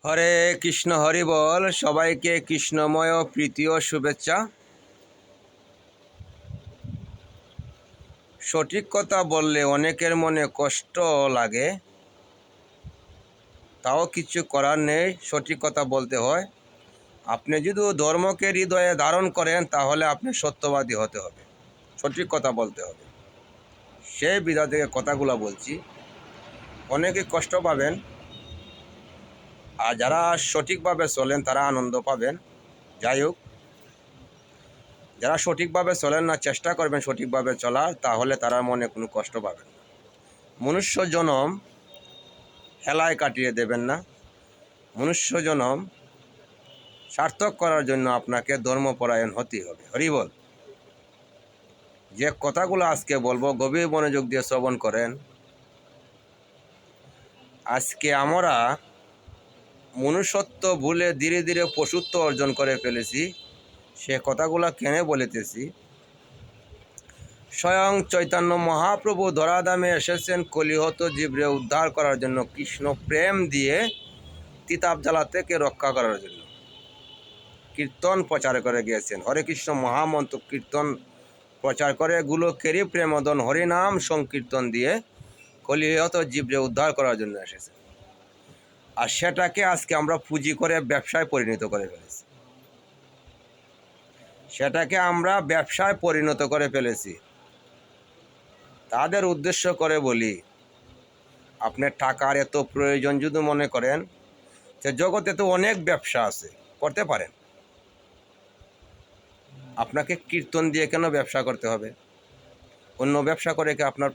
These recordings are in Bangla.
হরে কৃষ্ণ হরি বল। সবাইকে কৃষ্ণময় প্রীতি ও শুভেচ্ছা। সঠিক কথা বললে অনেকের মনে কষ্ট লাগে, তাও কিছু করার নেই, সঠিক কথা বলতে হয়। আপনি যদি ধর্মকে হৃদয়ে ধারণ করেন তাহলে আপনি সত্যবাদী হতে হবে, সঠিক কথা বলতে হবে। সেই বিধা থেকে কথাগুলো বলছি। অনেকে কষ্ট পাবেন, আর যারা সঠিকভাবে চলেন তারা আনন্দ পাবেন। যাই হোক, যারা সঠিকভাবে চলেন না, চেষ্টা করবেন সঠিকভাবে চলার, তাহলে তারা মনে কোনো কষ্ট পাবেন না। মনুষ্য জনম হেলায় কাটিয়ে দেবেন না। মনুষ্য জনম সার্থক করার জন্য আপনাকে ধর্মপরায়ণ হতেই হবে। হরি বল। যে কথাগুলো আজকে বলবো গভীর মনোযোগ দিয়ে শ্রবণ করেন। আজকে আমরা মনুষ্যত্ব ভুলে ধীরে ধীরে পশুত্ব অর্জন করে ফেলেছি। সে কথাগুলো কেন বলিতেছি? স্বয়ং চৈতন্য মহাপ্রভু ধরাধামে এসেছেন কলিহত জীবরে উদ্ধার করার জন্য, কৃষ্ণ প্রেম দিয়ে তিতাব জ্বালা থেকে রক্ষা করার জন্য কীর্তন প্রচার করে গিয়েছেন। হরে কৃষ্ণ মহামন্ত্র কীর্তন প্রচার করে গুলোকেরই প্রেমদন হরিনাম সংকীর্তন দিয়ে কলিহত জীবরে উদ্ধার করার জন্য এসেছেন। আর সেটাকে আজকে আমরা পুঁজি করে ব্যবসায় পরিণত করে ফেলেছি। সেটাকে আমরা ব্যবসায় পরিণত করে ফেলেছি। তাদের উদ্দেশ্য করে বলি, আপনার টাকার এত প্রয়োজন যদি মনে করেন, যে জগতে তো অনেক ব্যবসা আছে, করতে পারেন। আপনাকে কীর্তন দিয়ে কেন ব্যবসা করতে হবে? অন্য ব্যবসা করে কি আপনার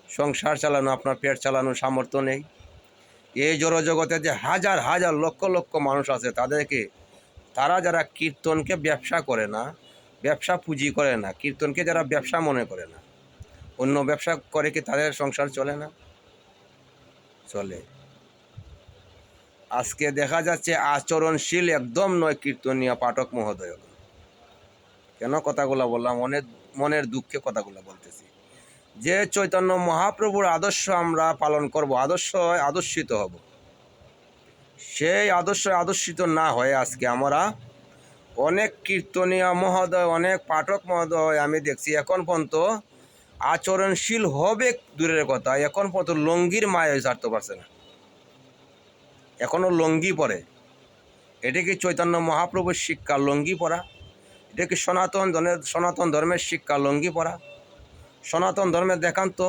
সংসার চালানো, আপনার পেট চালানোর সামর্থ্য নেই? এই জড়জগতে যে হাজার হাজার লক্ষ লক্ষ মানুষ আছে, তারা যারা কীর্তনকে ব্যবসা করে না, ব্যবসা পুঁজি করে না, কীর্তনকে যারা ব্যবসা মনে করে না, অন্য ব্যবসা করে কি তাদের সংসার চলে না? চলে। আজকে দেখা যাচ্ছে আচরণশীল একদম নয় কীর্তনীয় পাঠক মহোদয়। কেন কথাগুলো বললাম? মনের দুঃখে কথাগুলো বলতেছি। যে চৈতন্য মহাপ্রভুর আদর্শ আমরা পালন করব, আদর্শিত হব, সেই আদর্শিত না হয়ে আজকে আমরা অনেক কীর্তনীয় মহোদয়, অনেক পাঠক মহোদয় আমি দেখছি এখন পর্যন্ত আচরণশীল হবে দূরের কথা, এখন পর্যন্ত লঙ্গির মায়ে ছাড়তে পারছে না, এখনও লঙ্গি পরে। এটা কি চৈতন্য মহাপ্রভুর শিক্ষা লঙ্গি পরা? এটা কি সনাতন ধর্মের শিক্ষা লঙ্গি পরা? সনাতন ধর্মের দেখান তো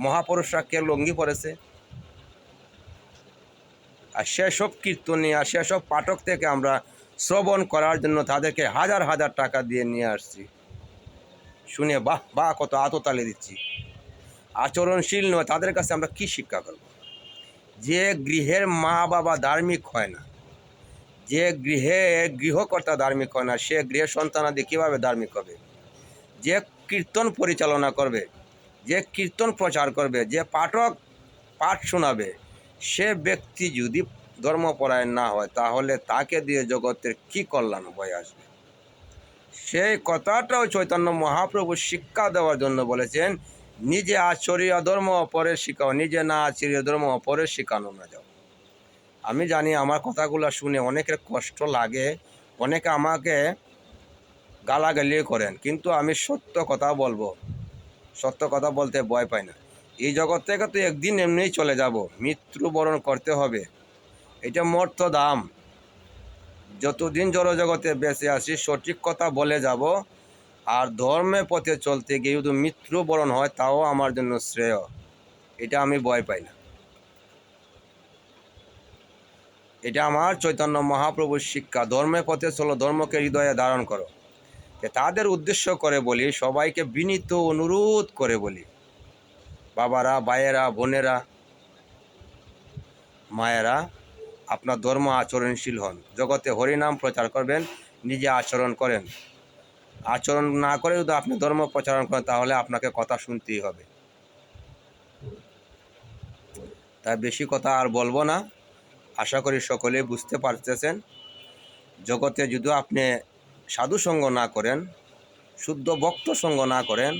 মহাপুরুষরা কে লঙ্গি পরেছে? আর সেসব কীর্তনীয়, সেসব পাঠক থেকে আমরা শ্রবণ করার জন্য তাদেরকে হাজার হাজার টাকা দিয়ে নিয়ে আসছি। শুনে বাহ বাহ কত আততালি দিচ্ছি। আচরণশীল নয়, তাদের কাছে আমরা কি শিক্ষা করব? যে গৃহের মা বাবা ধার্মিক হয় না, যে গৃহকর্তা ধার্মিক হয় না, সে গৃহের সন্তানাদি কীভাবে ধার্মিক হবে? যে কীর্তন পরিচালনা করবে, যে কীর্তন প্রচার করবে, যে পাঠ শোনাবে, সে ব্যক্তি যদি ধর্মপরায়ণ না হয়, তাহলে তাকে দিয়ে জগতের কি কল্যাণ বয়ে আসবে? সেই কথাটাও চৈতন্য মহাপ্রভু শিক্ষা দেওয়ার জন্য বলেছেন, নিজে আচরীয় ধর্ম অপরের শিখাও, নিজে না আচরীয় ধর্ম অপরের শিখানো না যাও। আমি জানি আমার কথাগুলো শুনে অনেকের কষ্ট লাগে, অনেকে আমাকে গালাগালি করেন, কিন্তু আমি সত্য কথা বলবো, সত্য কথা বলতে ভয় পাই না। এই জগৎ থেকে তো একদিন এমনিই চলে যাব, মৃত্যুবরণ করতে হবে, এটা মর্ত দাম। যতদিন জড়জগতে বেঁচে আছি সঠিক কথা বলে যাব, আর ধর্মের পথে চলতে গিয়ে যদি মৃত্যুবরণ হয় তাও আমার জন্য শ্রেয়, এটা আমি ভয় পাই না। এটা আমার চৈতন্য মহাপ্রভুর শিক্ষা। ধর্মের পথে চলো, ধর্মকে হৃদয়ে ধারণ করো। তাদের উদ্দেশ্য করে বলি, সবাইকে বিনীত অনুরোধ করে বলি, বাবারা, ভাইয়েরা, বোনেরা, মায়েরা, আপনার ধর্ম আচরণশীল হন। জগতে হরিনাম প্রচার করবেন, নিজে আচরণ করেন। আচরণ না করে যদি আপনি ধর্ম প্রচারণ করেন, তাহলে আপনাকে কথা শুনতেই হবে। তাই বেশি কথা আর বলবো না। আশা করি সকলেই বুঝতে পারতেছেন। জগতে যদি আপনি সাধুসঙ্গ না করেন, শুদ্ধ ভক্ত সঙ্গ না করেন,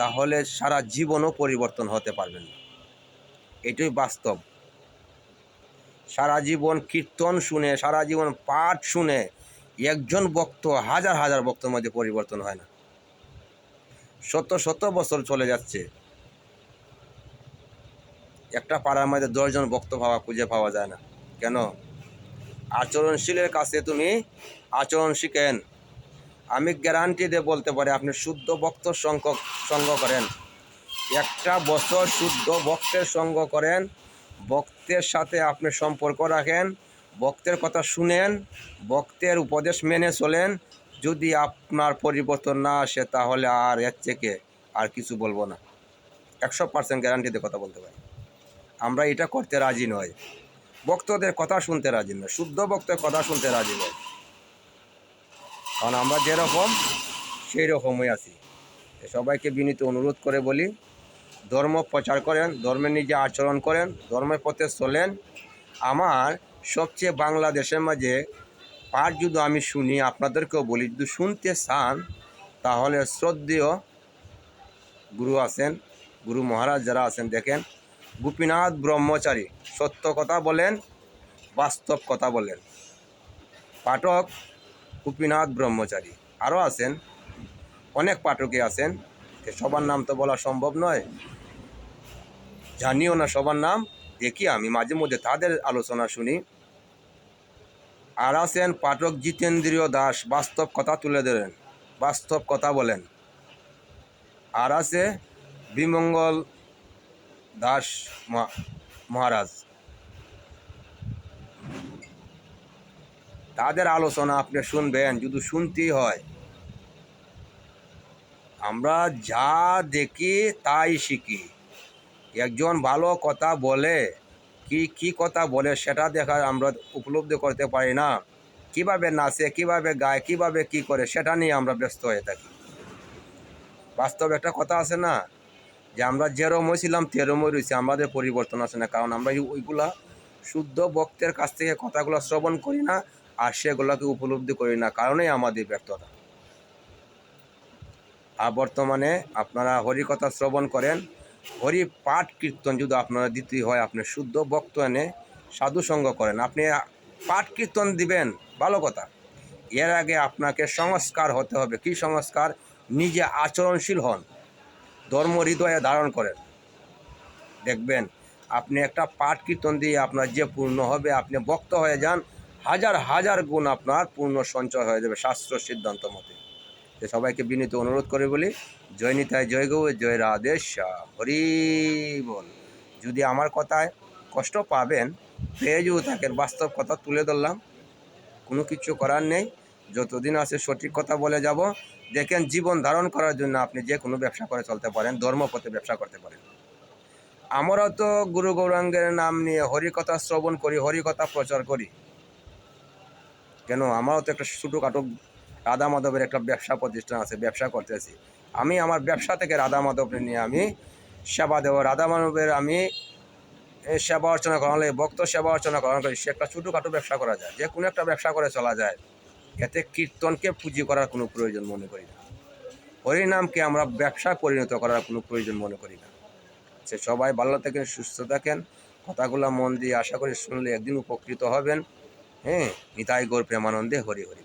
তাহলে সারা জীবনও পরিবর্তন হতে পারবেন না। এটাই বাস্তব। সারা জীবন কীর্তন শুনে, সারা জীবন পাঠ শুনে একজন ভক্ত হাজার হাজার ভক্তের মধ্যে পরিবর্তন হয় না। শত শত বছর চলে যাচ্ছে, একটা পাড়ার মধ্যে 10 জন ভক্ত খুঁজে পাওয়া যায় না। কেন? আচরণশীলের কাছে তুমি আচরণ শিখেন। আমি গ্যারান্টি দিয়ে বলতে পারি, আপনি শুদ্ধ ভক্তর সঙ্গ করেন, একটা বছর শুদ্ধ ভক্তের সঙ্গ করেন, ভক্তের সাথে আপনি সম্পর্ক রাখেন, ভক্তের কথা শুনেন, ভক্তের উপদেশ মেনে চলেন, যদি আপনার পরিবর্তন না আসে তাহলে আর এর থেকে আর কিছু বলবো না। 100% গ্যারান্টিতে কথা বলতে পারি। আমরা এটা করতে রাজি নয়, ভক্তদের কথা শুনতে রাজি নয়, শুদ্ধ ভক্তের কথা শুনতে রাজি নয়। কারণ আমরা যেরকম সেই রকমই আছি। সবাইকে বিনীত অনুরোধ করে বলি, ধর্ম প্রচার করেন, ধর্মের নিজে আচরণ করেন, ধর্মের পথে চলেন। আমার সবচেয়ে বাংলাদেশের মাঝে পাঠ যদি আমি শুনি, আপনাদেরকেও বলি, যদি শুনতে চান তাহলে শ্রদ্ধেয় গুরু আছেন, গুরু মহারাজ যারা আছেন, দেখেন গোপীনাথ ব্রহ্মচারী সত্য কথা বলেন, বাস্তব কথা বলেন। পাঠক গোপীনাথ ব্রহ্মচারী। আরও আছেন অনেক পাঠকই আছেন, সবার নাম তো বলা সম্ভব নয়, জানিও না সবার নাম, দেখি আমি মাঝে মধ্যে তাদের আলোচনা শুনি। আর আছেন পাঠক জিতেন্দ্রীয় দাস, বাস্তব কথা তুলে ধরেন, বাস্তব কথা বলেন। আর আছে বিমঙ্গল দাস মহারাজ, তাদের আলোচনা আপনি শুনবেন যদি শুনতেই হয়। আমরা যা দেখি তাই শিখি। একজন ভালো কথা বলে, কি কথা বলে সেটা দেখার আমরা উপলব্ধি করতে পারি না, কিভাবে নাচে, কিভাবে গায়, কিভাবে কি করে, সেটা নিয়ে আমরা ব্যস্ত হয়ে থাকি। বাস্তব একটা কথা আছে না, যে আমরা যেরমই ছিলাম তেরমই রয়েছি, আমাদের পরিবর্তন আসে না। কারণ আমরা ওইগুলা শুদ্ধ ভক্তের কাছ থেকে কথাগুলো শ্রবণ করি না, আর সেগুলোকে উপলব্ধি করি না, কারণেই আমাদের ব্যর্থতা। আর বর্তমানে আপনারা হরিকথা শ্রবণ করেন, হরি পাঠ কীর্তন যদি আপনারা দিতেই হয়, আপনি শুদ্ধ ভক্ত এনে সাধুসঙ্গ করেন। আপনি পাঠ কীর্তন দিবেন, ভালো কথা, এর আগে আপনাকে সংস্কার হতে হবে। কি সংস্কার? নিজে আচরণশীল হন, ধর্ম হৃদয়ে ধারণ করেন, দেখবেন আপনি একটা পাঠ কীর্তন দিয়ে আপনার যে পূর্ণ হবে, আপনি ভক্ত হয়ে যান, হাজার হাজার গুণ আপনার পূর্ণ সঞ্চয় হয়ে যাবে শাস্ত্র সিদ্ধান্ত মতে। সবাইকে বিনীত অনুরোধ করে বলি, জয় নিতাই, জয় গৌ, জয় রাধে শ্যাম, হরি বল। যদি আমার কথায় কষ্ট পাবেন, পেয়ে যদি থাকেন, বাস্তব কথা তুলে ধরলাম, কোনো কিছু করার নেই, যতদিন আছে সঠিক কথা বলে যাব। দেখেন, জীবন ধারণ করার জন্য আপনি যে কোনো ব্যবসা করে চলতে পারেন, ধর্মপথে ব্যবসা করতে পারেন। আমরাও তো গুরু গৌরাঙ্গের নাম নিয়ে হরিকথা শ্রবণ করি, হরিকথা প্রচার করি। কেন? আমারও তো একটা ছোটোখাটো রাধা মাধবের একটা ব্যবসা প্রতিষ্ঠান আছে, ব্যবসা করতেছি। আমি আমার ব্যবসা থেকে রাধা মাধবকে নিয়ে আমি সেবা দেব, রাধা মাধবের আমি সেবা অর্চনা করালে, ভক্ত সেবা অর্চনা করানো করি। সে একটা ছোটোখাটো ব্যবসা করা যায়, যে কোনো একটা ব্যবসা করে চলা যায়। এতে কীর্তনকে পুঁজি করার কোনো প্রয়োজন মনে করি না, হরিনামকে আমরা ব্যবসায় পরিণত করার কোনো প্রয়োজন মনে করি না। সে সবাই ভালো থাকেন, সুস্থ থাকেন, কথাগুলো মন দিয়ে আশা করি শুনলে একদিন উপকৃত হবেন। হ্যাঁ, নিতাই গৌর প্রেমানন্দে, হরি হরি।